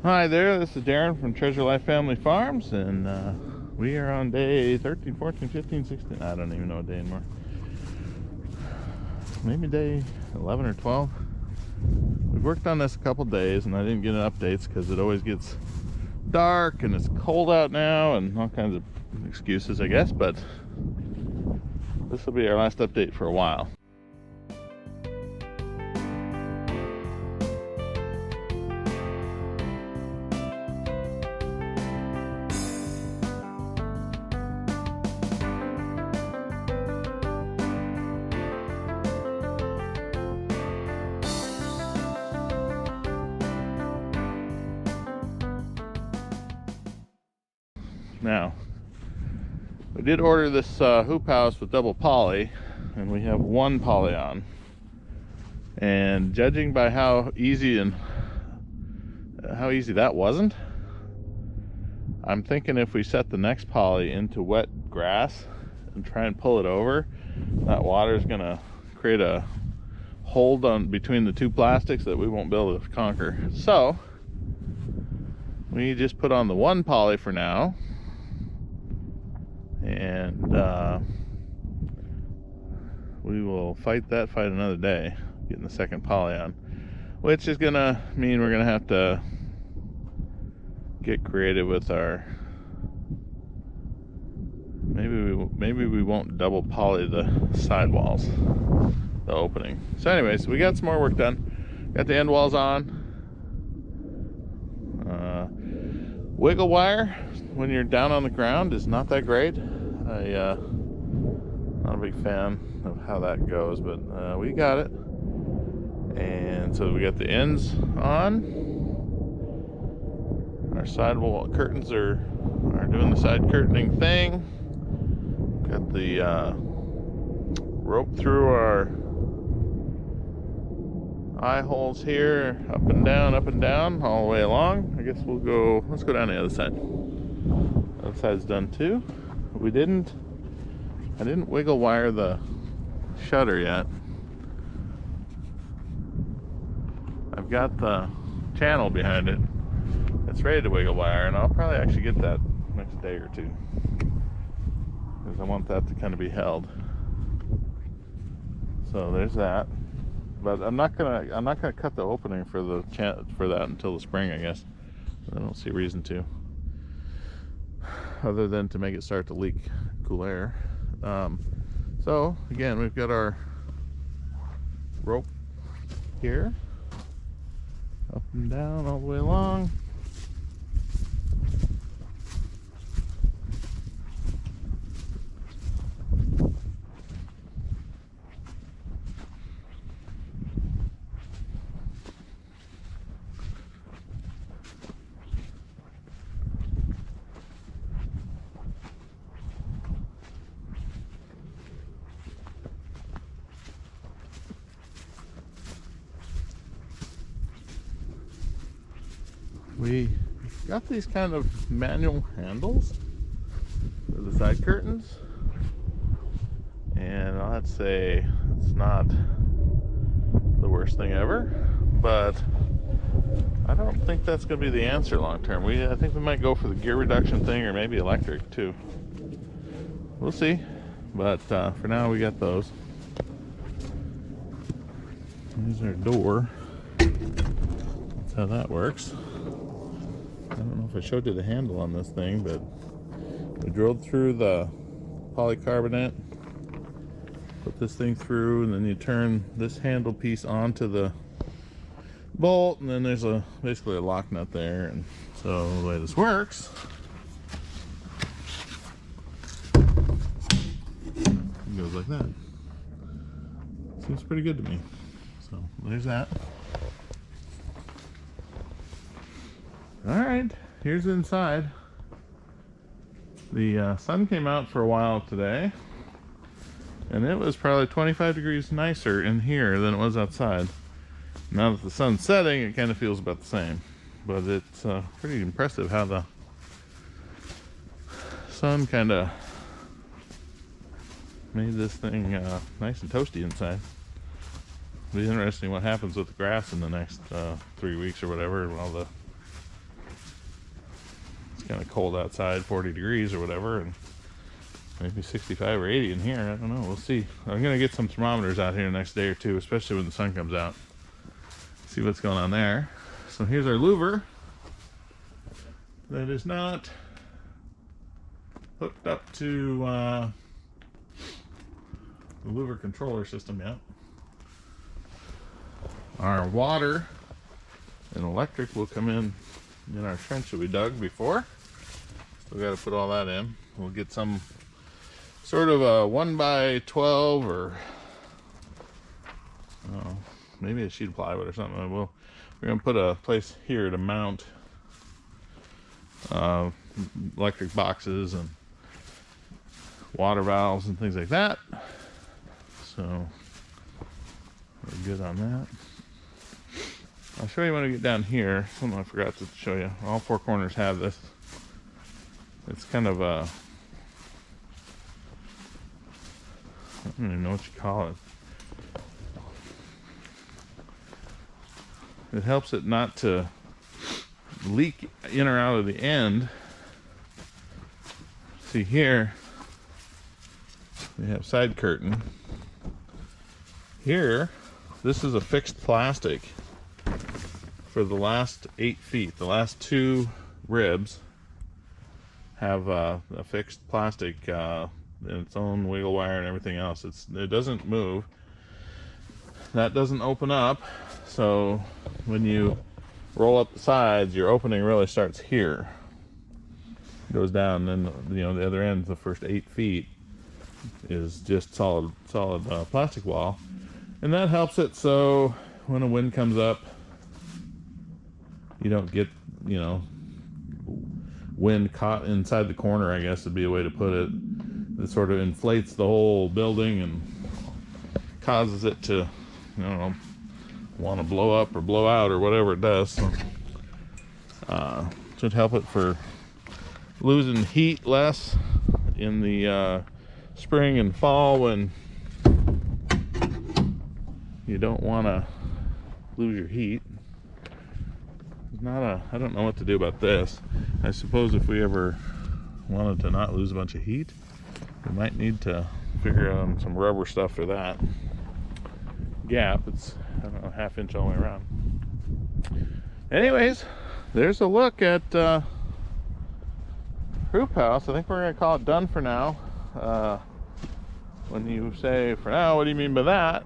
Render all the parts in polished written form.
Hi there, this is Darren from Treasure Life Family Farms, and we are on day 13, 14, 15, 16, I don't even know what day anymore. Maybe day 11 or 12. We've worked on this a couple days, and I didn't get updates because it always gets dark and it's cold out now and all kinds of excuses, I guess, but this will be our last update for a while. Now, we did order this hoop house with double poly, and we have one poly on. And judging by how easy that wasn't, I'm thinking if we set the next poly into wet grass and try and pull it over, that water is gonna create a hold on between the two plastics that we won't be able to conquer. So we just put on the one poly for now, and we will fight another day, getting the second poly on, which is gonna mean we're gonna have to get creative with our, maybe we won't double poly the sidewalls, the opening. So anyways, we got some more work done. Got the end walls on. Wiggle wire when you're down on the ground is not that great. Not a big fan of how that goes, but we got it. And so we got the ends on. Our sidewall curtains are doing the side curtaining thing. Got the rope through our eye holes here, up and down, all the way along. I guess let's go down the other side. The other side's done too. I didn't wiggle wire the shutter yet. I've got the channel behind it. It's ready to wiggle wire, and I'll probably actually get that next day or two, because I want that to kind of be held. So there's that. But I'm not gonna cut the opening for that until the spring, I guess. I don't see a reason to, other than to make it start to leak cool air. So again, we've got our rope here, up and down all the way along. We got these kind of manual handles for the side curtains, and I'd say it's not the worst thing ever, but I don't think that's going to be the answer long term. I think we might go for the gear reduction thing, or maybe electric too. We'll see, but for now we got those. Here's our door. That's how that works. I don't know if I showed you the handle on this thing, but we drilled through the polycarbonate, put this thing through, and then you turn this handle piece onto the bolt, and then there's basically a lock nut there. And so the way this works, it goes like that. Seems pretty good to me. So there's that. Alright, here's inside. The sun came out for a while today, and it was probably 25 degrees nicer in here than it was outside. Now that the sun's setting, it kind of feels about the same, but it's pretty impressive how the sun kind of made this thing nice and toasty inside. It'll be interesting what happens with the grass in the next 3 weeks or whatever, while the kind of cold outside, 40 degrees or whatever, and maybe 65 or 80 in here. I don't know. We'll see. I'm gonna get some thermometers out here the next day or two, especially when the sun comes out. See what's going on there. So here's our louver that is not hooked up to the louver controller system yet. Our water and electric will come in our trench that we dug before. Still got to put all that in. We'll get some sort of a 1x12 or maybe a sheet of plywood or something. We're gonna put a place here to mount electric boxes and water valves and things like that. So we're good on that. I'll show you when we get down here. Something I forgot to show you. All four corners have this. It's kind of a, I don't even know what you call it. It helps it not to leak in or out of the end. See here, we have side curtain. Here, this is a fixed plastic for the last 8 feet. The last 2 ribs have a fixed plastic and its own wiggle wire and everything else. It doesn't move. That doesn't open up, so when you roll up the sides, your opening really starts here. It goes down, and then the other end, the first 8 feet, is just solid plastic wall, and that helps it so when a wind comes up, you don't get wind caught inside the corner, I guess would be a way to put it. It sort of inflates the whole building and causes it to, want to blow up or blow out or whatever it does. So, should help it for losing heat less in the spring and fall when you don't want to lose your heat. I don't know what to do about this. I suppose if we ever wanted to not lose a bunch of heat, we might need to figure out some rubber stuff for that. Gap, it's, I don't know, 1/2 inch all the way around. Anyways, there's a look at Hoop House. I think we're gonna call it done for now. When you say for now, what do you mean by that?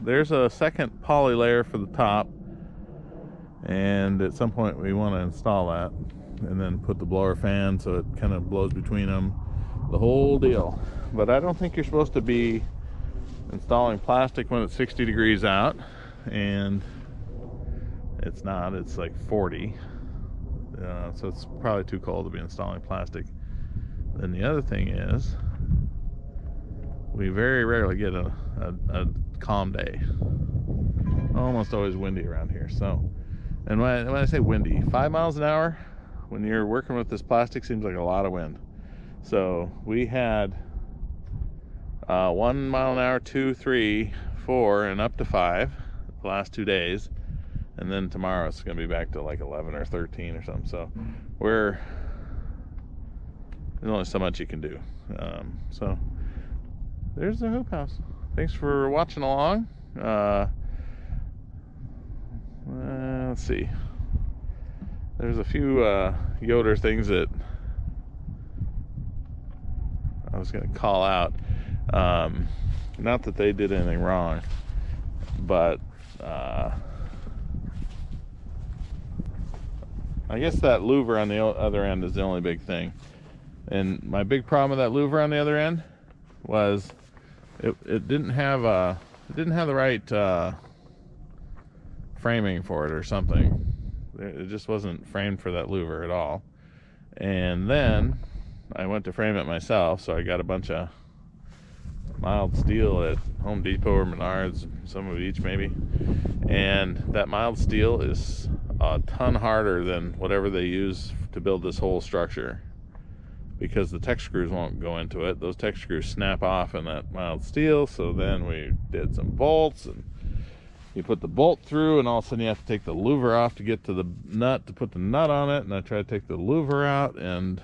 There's a second poly layer for the top, and at some point we want to install that and then put the blower fan so it kind of blows between them, the whole deal. But I don't think you're supposed to be installing plastic when it's 60 degrees out, and it's not. It's like 40, so it's probably too cold to be installing plastic. Then the other thing is, we very rarely get a calm day. Almost always windy around here. So, and when I say windy, 5 miles an hour when you're working with this plastic seems like a lot of wind. So we had 1 mile an hour, 2, 3, 4, and up to 5 the last 2 days, and then tomorrow it's going to be back to like 11 or 13 or something. So there's only so much you can do. So there's the Hoop House. Thanks for watching along. Let's see. There's a few Yoder things that I was going to call out. Not that they did anything wrong, but I guess that louver on the other end is the only big thing. And my big problem with that louver on the other end was it didn't have the right framing for it or something. It just wasn't framed for that louver at all. And then I went to frame it myself, so I got a bunch of mild steel at Home Depot or Menards, some of each maybe. And that mild steel is a ton harder than whatever they use to build this whole structure, because the Tech screws won't go into it. Those Tech screws snap off in that mild steel. So then we did some bolts and you put the bolt through, and all of a sudden you have to take the louver off to get to the nut to put the nut on it. And I tried to take the louver out, and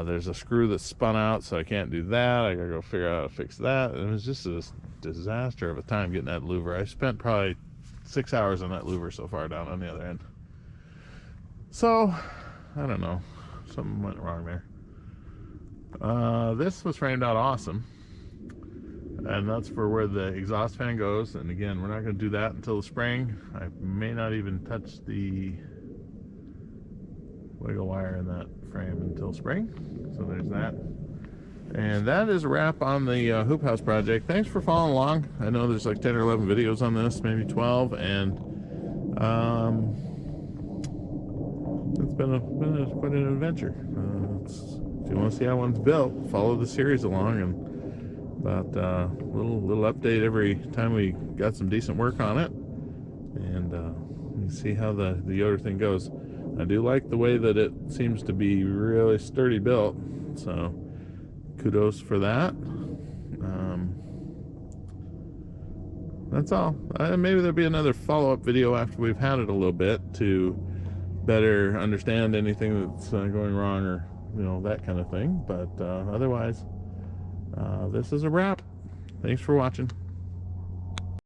there's a screw that's spun out, so I can't do that. I gotta go figure out how to fix that. And it was just a disaster of a time getting that louver. I spent probably 6 hours on that louver so far down on the other end. So I don't know, something went wrong there. This was framed out awesome, and that's for where the exhaust fan goes. And again, we're not going to do that until the spring. I may not even touch the wiggle wire in that frame until spring. So there's that. And that is a wrap on the Hoop House project. Thanks for following along. I know there's like 10 or 11 videos on this, maybe 12, and it's been quite an adventure. If you want to see how one's built, follow the series along, and about little update every time we got some decent work on it, and you see how the Yoder thing goes. I do like the way that it seems to be really sturdy built, so kudos for that. That's all. Maybe there'll be another follow-up video after we've had it a little bit to better understand anything that's going wrong, or that kind of thing. But otherwise, this is a wrap. Thanks for watching.